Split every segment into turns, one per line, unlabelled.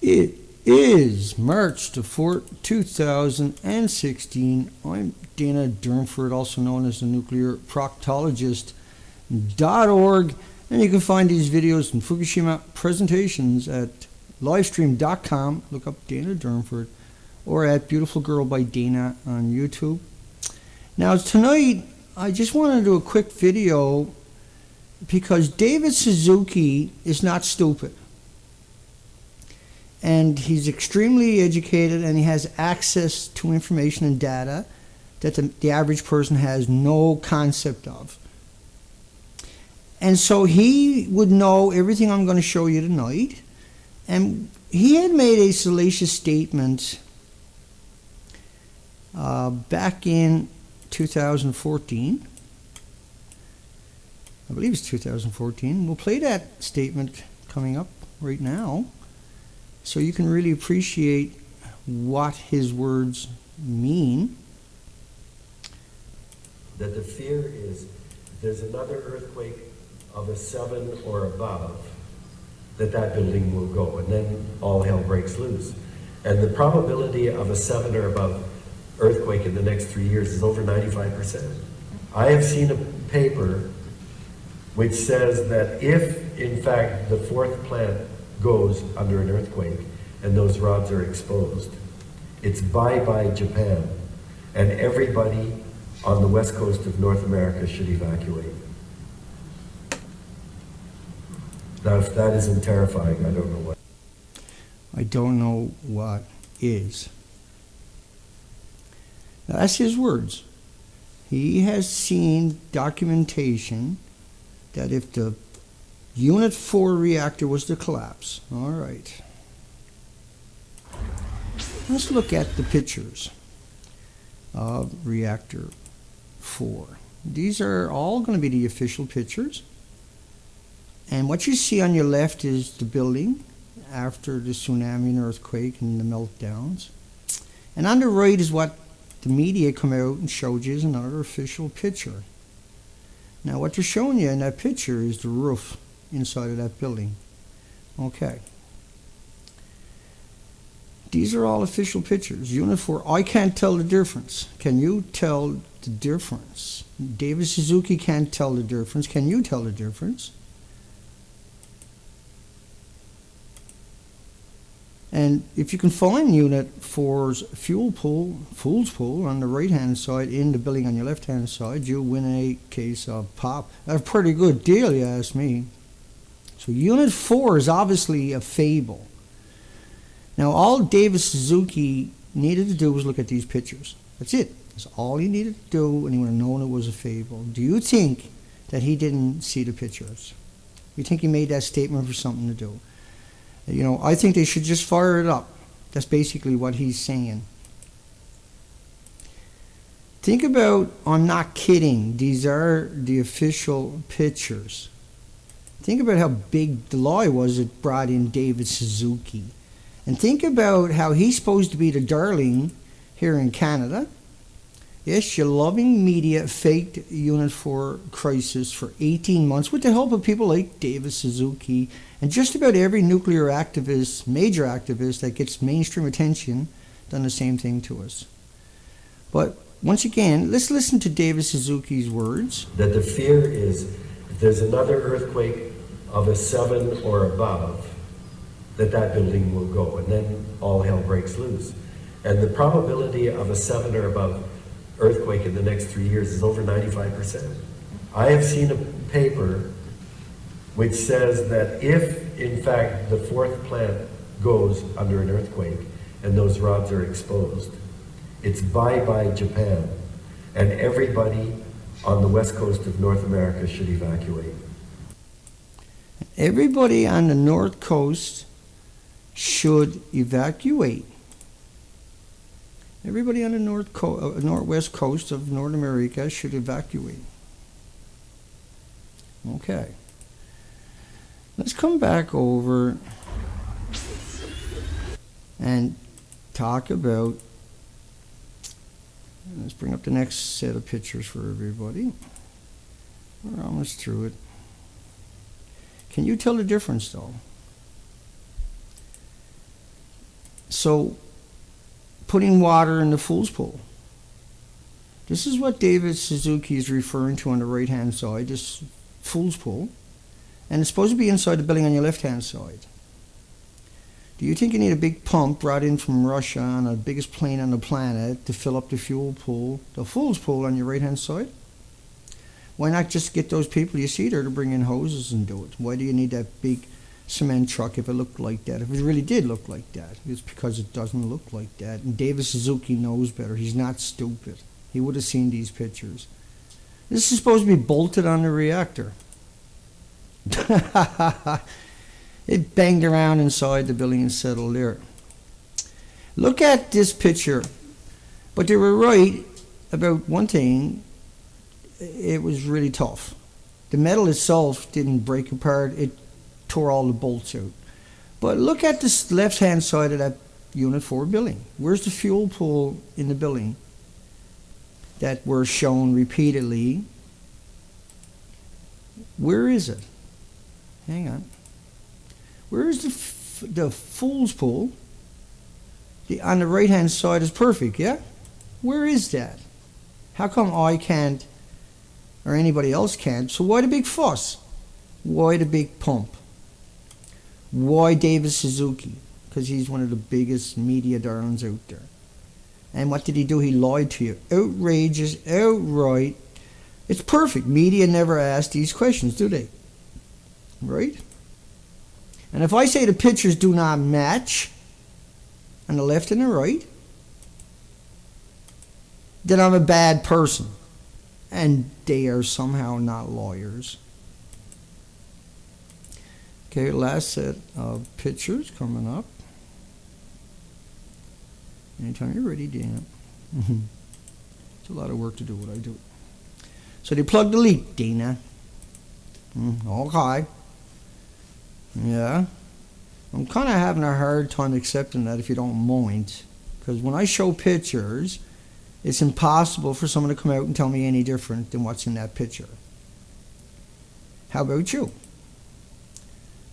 It is March the 4th, 2016. I'm Dana Durnford, also known as the Nuclear Proctologist.org, and you can find these videos and Fukushima presentations at livestream.com. Look up Dana Durnford, or at Beautiful Girl by Dana on YouTube. Now tonight, I just want to do a quick video because David Suzuki is not stupid. And he's extremely educated, and he has access to information and data that the average person has no concept of. And so he would know everything I'm going to show you tonight. And he had made a salacious statement back in 2014. I believe it's 2014. We'll play that statement coming up right now, so you can really appreciate what his words mean.
That the fear is there's another earthquake of a 7 or above, that building will go, and then all hell breaks loose. And the probability of a 7 or above earthquake in the next 3 years is over 95%. I have seen a paper which says that if, in fact, the 4th plant goes under an earthquake and those rods are exposed, it's bye-bye Japan, and everybody on the west coast of North America should evacuate. Now, if that isn't terrifying, I don't know what.
I don't know what is. Now, that's his words. He has seen documentation that if the Unit 4 reactor was to collapse. All right. Let's look at the pictures of Reactor 4. These are all going to be the official pictures. And what you see on your left is the building after the tsunami and earthquake and the meltdowns. And on the right is what the media come out and showed you as another official picture. Now what they're showing you in that picture is the roof inside of that building. Okay. These are all official pictures. Unit 4, I can't tell the difference. Can you tell the difference? David Suzuki can't tell the difference. Can you tell the difference? And if you can find Unit 4's fool's pool on the right-hand side in the building on your left-hand side, you'll win a case of pop. That's a pretty good deal, you ask me. So Unit 4 is obviously a fable. Now, all David Suzuki needed to do was look at these pictures. That's it. That's all he needed to do, and he would have known it was a fable. Do you think that he didn't see the pictures? You think he made that statement for something to do? You know, I think they should just fire it up. That's basically what he's saying. Think about, I'm not kidding, these are the official pictures. Think about how big the lie was that brought in David Suzuki. And think about how he's supposed to be the darling here in Canada. Yes, your loving media faked Unit 4 crisis for 18 months with the help of people like David Suzuki and just about every nuclear activist, major activist that gets mainstream attention, done the same thing to us. But once again, let's listen to David Suzuki's words.
That the fear is if there's another earthquake of a 7 or above, that building will go, and then all hell breaks loose. And the probability of a 7 or above earthquake in the next 3 years is over 95%. I have seen a paper which says that if, in fact, the 4th plant goes under an earthquake and those rods are exposed, it's bye-bye Japan, and everybody on the west coast of North America should evacuate.
Everybody on the north coast should evacuate. Everybody on the northwest coast of North America should evacuate. Okay. Let's come back over and talk about, let's bring up the next set of pictures for everybody. We're almost through it. Can you tell the difference though? So, putting water in the fool's pool. This is what David Suzuki is referring to on the right-hand side, this fool's pool. And it's supposed to be inside the building on your left-hand side. Do you think you need a big pump brought in from Russia on the biggest plane on the planet to fill up the fuel pool, the fool's pool on your right-hand side? Why not just get those people you see there to bring in hoses and do it? Why do you need that big cement truck if it looked like that? If it really did look like that, it's because it doesn't look like that. And David Suzuki knows better. He's not stupid. He would have seen these pictures. This is supposed to be bolted on the reactor. It banged around inside the building and settled there. Look at this picture. But they were right about one thing. It was really tough. The metal itself didn't break apart. It tore all the bolts out. But look at this left-hand side of that Unit 4 building. Where's the fuel pool in the building that were shown repeatedly? Where is it? Hang on. Where is the fool's pool? On the right-hand side is perfect, yeah? Where is that? How come I can't or anybody else can't? So why the big fuss? Why the big pump? Why David Suzuki? Because he's one of the biggest media darlings out there. And what did he do? He lied to you. Outrageous, outright. It's perfect. Media never ask these questions, do they? Right? And if I say the pictures do not match on the left and the right, then I'm a bad person. And they are somehow not lawyers. Okay, last set of pictures coming up. Anytime you're ready, Dan. It's a lot of work to do what I do. So they plugged the leak, Dana. Okay. Yeah. I'm kind of having a hard time accepting that, if you don't mind. Because when I show pictures, it's impossible for someone to come out and tell me any different than what's in that picture. How about you?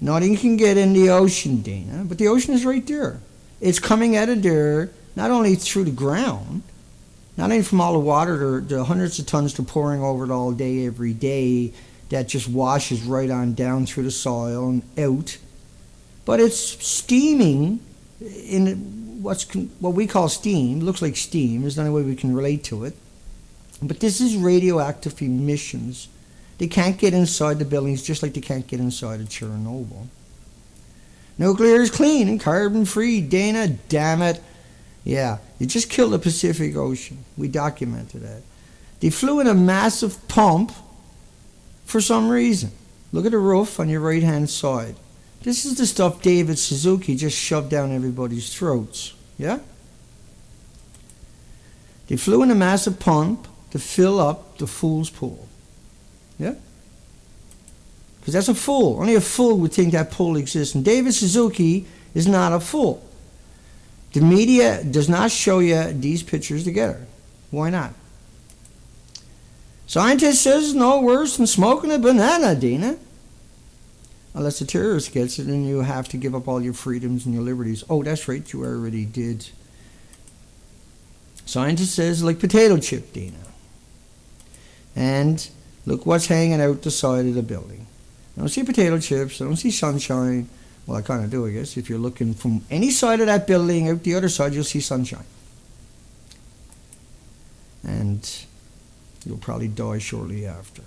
Nothing can get in the ocean, Dana, but the ocean is right there. It's coming out of there, not only through the ground, not only from all the water, the hundreds of tons they're pouring over it all day, every day, that just washes right on down through the soil and out, but it's steaming in what we call steam. It looks like steam. There's no way we can relate to it. But this is radioactive emissions. They can't get inside the buildings, just like they can't get inside of Chernobyl. Nuclear is clean and carbon-free. Dana, damn it. Yeah, you just killed the Pacific Ocean. We documented that. They flew in a massive pump for some reason. Look at the roof on your right-hand side. This is the stuff David Suzuki just shoved down everybody's throats. Yeah? They flew in a massive pump to fill up the fool's pool. Yeah? Because that's a fool. Only a fool would think that pool exists. And David Suzuki is not a fool. The media does not show you these pictures together. Why not? Scientist says no worse than smoking a banana, Dina. Unless a terrorist gets it and you have to give up all your freedoms and your liberties. Oh, that's right, you already did. Scientist says like potato chip, Dina. And look what's hanging out the side of the building. I don't see potato chips, I don't see sunshine. Well, I kind of do, I guess. If you're looking from any side of that building out the other side, you'll see sunshine. And you'll probably die shortly after.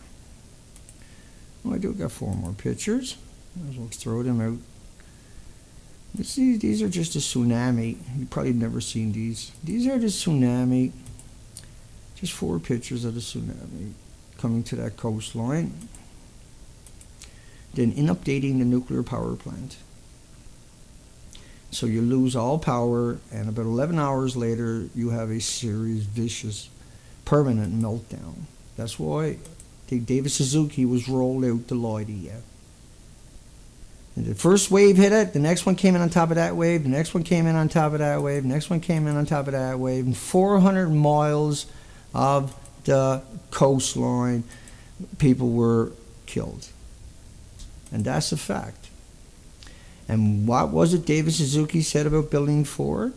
Well, I do got 4 more pictures. Might as well throw them out. You see, these are just a tsunami. You've probably never seen these. These are the tsunami. Just 4 pictures of the tsunami coming to that coastline. Then inundating the nuclear power plant. So you lose all power, and about 11 hours later, you have a serious, vicious, permanent meltdown. That's why David Suzuki was rolled out to lie to you. And the first wave hit it, the next one came in on top of that wave, the next one came in on top of that wave, the next one came in on top of that wave, and 400 miles of the coastline, people were killed. And that's a fact. And what was it David Suzuki said about building 4?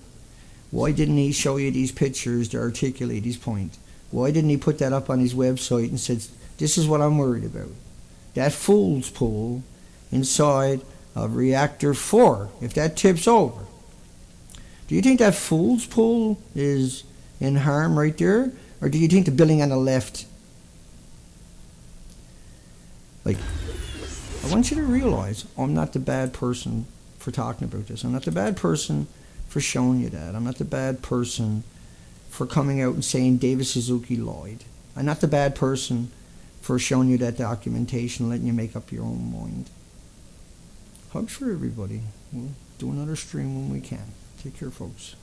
Why didn't he show you these pictures to articulate his point? Why didn't he put that up on his website and said, this is what I'm worried about? That fool's pool inside of Reactor 4, if that tips over. Do you think that fool's pool is in harm right there? Or do you think the building on the left? Like, I want you to realize I'm not the bad person for talking about this. I'm not the bad person for showing you that. I'm not the bad person for coming out and saying David Suzuki lied. I'm not the bad person for showing you that documentation, letting you make up your own mind. Hugs for everybody. We'll do another stream when we can. Take care, folks.